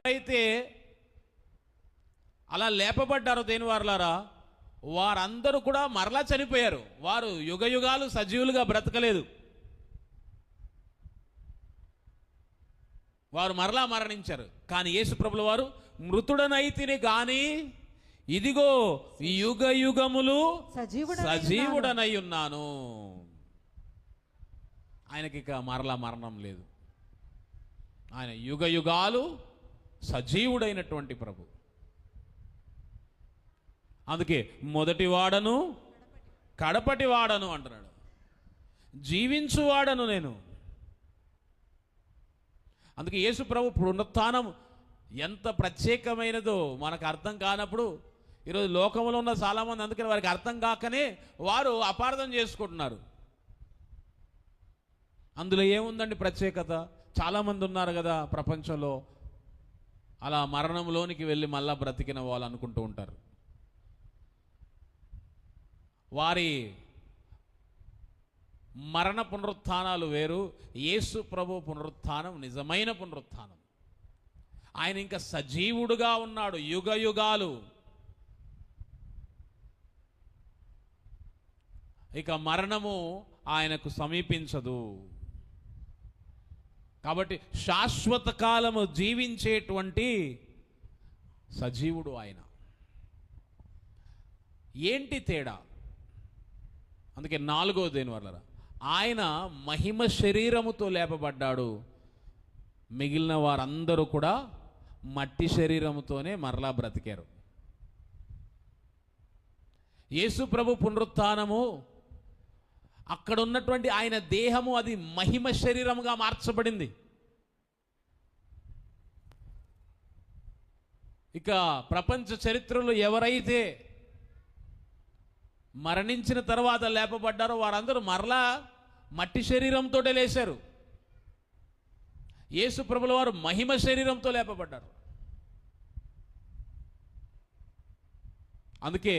అయితే అలా లేపబడ్డారో దేని వారులారా, వారందరూ కూడా మరలా చనిపోయారు. వారు యుగ యుగాలు సజీవులుగా బ్రతకలేదు. వారు మరలా మరణించారు. కానీ యేసు ప్రభుల వారు మృతుడనైతిని గాని ఇదిగో యుగ యుగములు సజీవుడనై ఉన్నాను. ఆయనకి ఇక మరలా మరణం లేదు. ఆయన యుగ యుగాలు సజీవుడైనటువంటి ప్రభు. అందుకే మొదటి వాడను కడపటి వాడను అంటున్నాడు. జీవించువాడను నేను. అందుకే యేసు ప్రభు పునరుత్థానం ఎంత ప్రత్యేకమైనదో మనకు అర్థం కానప్పుడు ఈరోజు లోకంలో ఉన్న చాలామంది అందుకని వారికి అర్థం కాకనే వారు అపార్థం చేసుకుంటున్నారు. అందులో ఏముందండి ప్రత్యేకత? చాలామంది ఉన్నారు కదా ప్రపంచంలో, అలా మరణంలోనికి వెళ్ళి మళ్ళా బ్రతికిన వాళ్ళు అనుకుంటూ ఉంటారు. వారి మరణ పునరుత్థానాలు వేరు. యేసు ప్రభు పునరుత్థానం నిజమైన పునరుత్థానం. ఆయన ఇంకా సజీవుడుగా ఉన్నాడు యుగ యుగాలు. ఇక మరణము ఆయనకు సమీపించదు. కాబట్టి శాశ్వత కాలము జీవించేటువంటి సజీవుడు ఆయన. ఏంటి తేడా? అందుకే 4వ దేని వల్ల ఆయన మహిమ శరీరముతో లేపబడ్డాడు. మిగిలిన వారందరూ కూడా మట్టి శరీరముతోనే మరలా బ్రతికారు. యేసు ప్రభు పునరుత్థానము, అక్కడ ఉన్నటువంటి ఆయన దేహము అది మహిమ శరీరముగా మార్చబడింది. ఇక ప్రపంచ చరిత్రలో ఎవరైతే మరణించిన తర్వాత లేపబడ్డారో వారందరూ మరలా మట్టి శరీరంతో లేచారు. యేసు ప్రభుల వారు మహిమ శరీరంతో లేపబడ్డారు. అందుకే